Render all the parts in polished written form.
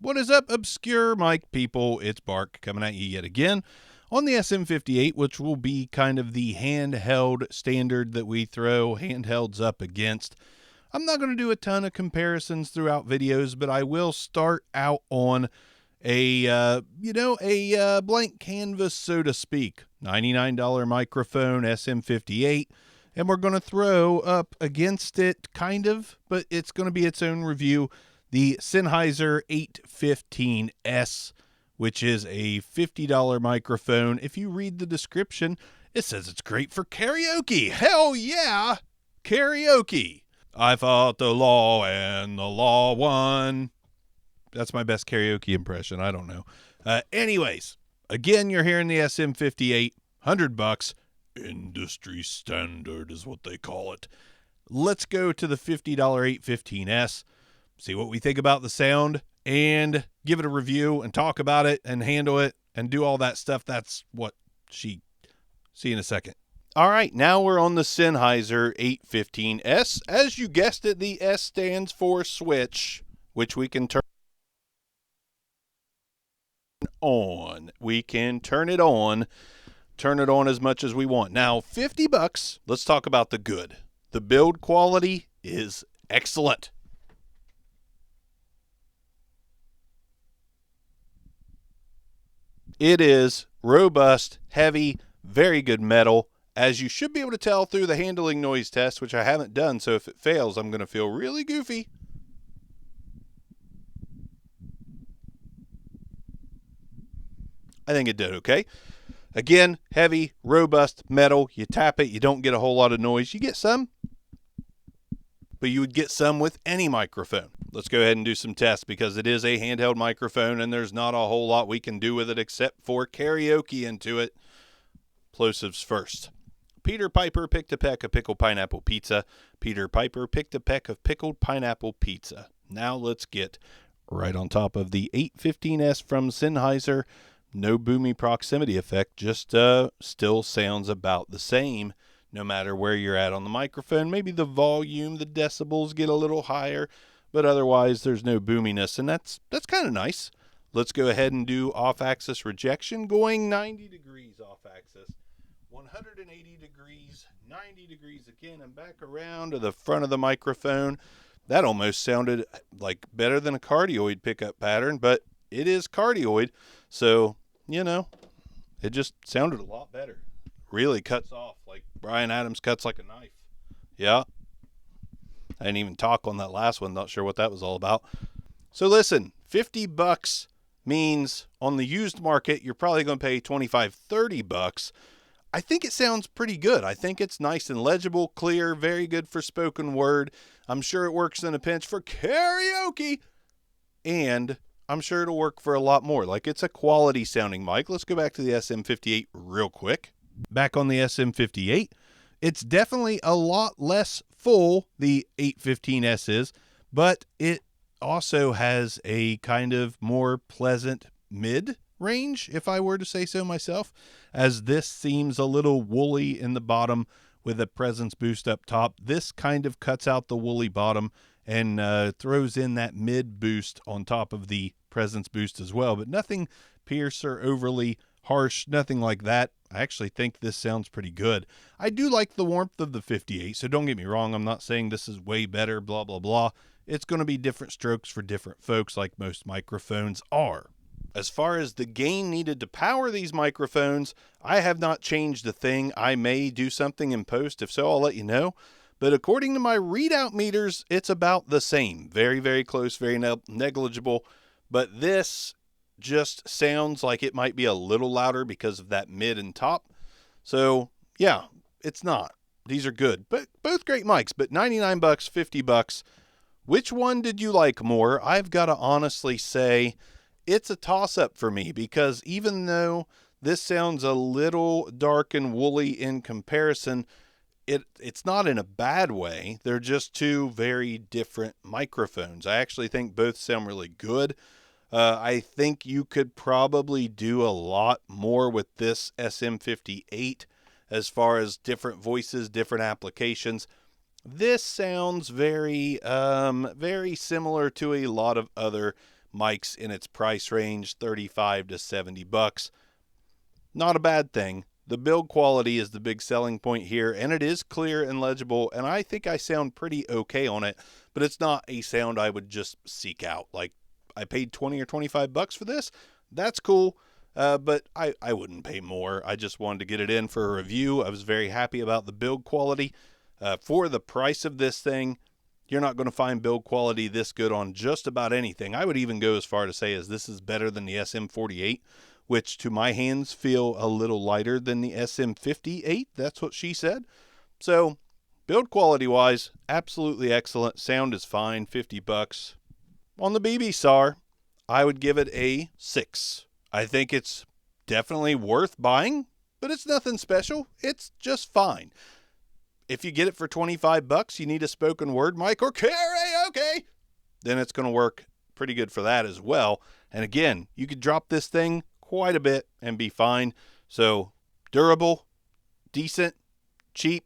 What is up, obscure mic people? It's Bark coming at you yet again on the SM58, which will be kind of the handheld standard that we throw handhelds up against. I'm not going to do a ton of comparisons throughout videos, but I will start out on a blank canvas, so to speak. $99 microphone, SM58, and we're going to throw up against it, kind of, but it's going to be its own review, the Sennheiser e815s, which is a $50 microphone. If you read the description, it says it's great for karaoke. Hell yeah, karaoke. I fought the law and the law won. That's my best karaoke impression. I don't know. Anyways, again, you're hearing the SM58, $100. Industry standard is what they call it. Let's go to the $50 815s, see what we think about the sound, and give it a review and talk about it and handle it and do all that stuff. That's what see you in a second. All right, now we're on the Sennheiser 815s. As you guessed it, the S stands for switch, which we can turn on. We can turn it on as much as we want. Now, $50, let's talk about the good. The build quality is excellent. It is robust, heavy, very good metal, as you should be able to tell through the handling noise test, which I haven't done, so if it fails, I'm going to feel really goofy. I think it did okay. Again, heavy, robust metal. You tap it, you don't get a whole lot of noise. You get some, but you would get some with any microphone. Let's go ahead and do some tests because it is a handheld microphone and there's not a whole lot we can do with it except for karaoke into it. Plosives first. Peter Piper picked a peck of pickled pineapple pizza. Peter Piper picked a peck of pickled pineapple pizza. Now let's get right on top of the 815s from Sennheiser. No boomy proximity effect, just still sounds about the same no matter where you're at on the microphone. Maybe the volume, the decibels get a little higher, but otherwise there's no boominess, and that's kind of nice. Let's go ahead and do Offaxis Rejection, going 90 degrees off-axis, 180 degrees, 90 degrees again, and back around to the front of the microphone. That almost sounded like better than a cardioid pickup pattern, but it is cardioid, so, it just sounded a lot better. Really cuts off like Bryan Adams cuts like a knife. Yeah. I didn't even talk on that last one. Not sure what that was all about. So listen, $50 means on the used market, you're probably going to pay $25, $30. I think it sounds pretty good. I think it's nice and legible, clear, very good for spoken word. I'm sure it works in a pinch for karaoke. And I'm sure it'll work for a lot more. Like, it's a quality sounding mic. Let's go back to the SM58 real quick. Back on the SM58, it's definitely a lot less full, the 815s is, but it also has a kind of more pleasant mid-range, if I were to say so myself, as this seems a little woolly in the bottom with a presence boost up top. This kind of cuts out the woolly bottom and throws in that mid boost on top of the presence boost as well, but nothing pierce or overly harsh, nothing like that. I actually think this sounds pretty good. I do like the warmth of the 58, so don't get me wrong. I'm not saying this is way better, blah, blah, blah. It's going to be different strokes for different folks, like most microphones are. As far as the gain needed to power these microphones, I have not changed a thing. I may do something in post. If so, I'll let you know. But according to my readout meters, it's about the same. Very, very close, very negligible. But this just sounds like it might be a little louder because of that mid and top. So, yeah, it's not. These are good. But both great mics. But $99, $50. Which one did you like more? I've got to honestly say it's a toss-up for me because even though this sounds a little dark and woolly in comparison, it's not in a bad way. They're just two very different microphones. I actually think both sound really good. I think you could probably do a lot more with this SM58 as far as different voices, different applications. This sounds very similar to a lot of other mics in its price range, 35 to 70 bucks. Not a bad thing. The build quality is the big selling point here, and it is clear and legible, and I think I sound pretty okay on it, but it's not a sound I would just seek out. Like, I paid 20 or 25 bucks for this. That's cool, but I wouldn't pay more. I just wanted to get it in for a review. I was very happy about the build quality. For the price of this thing, you're not going to find build quality this good on just about anything. I would even go as far to say as this is better than the SM48, which to my hands feel a little lighter than the SM58. That's what she said. So build quality wise, absolutely excellent. Sound is fine, 50 bucks. On the BB SAR, I would give it a 6. I think it's definitely worth buying, but it's nothing special. It's just fine. If you get it for 25 bucks, you need a spoken word mic or karaoke, then it's going to work pretty good for that as well. And again, you could drop this thing quite a bit and be fine. So durable, decent, cheap,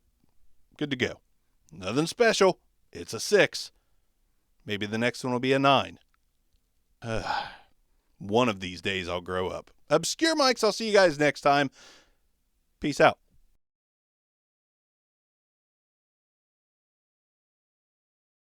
good to go. Nothing special. It's a 6. Maybe the next one will be a 9. One of these days I'll grow up. Obscure Mics, I'll see you guys next time. Peace out.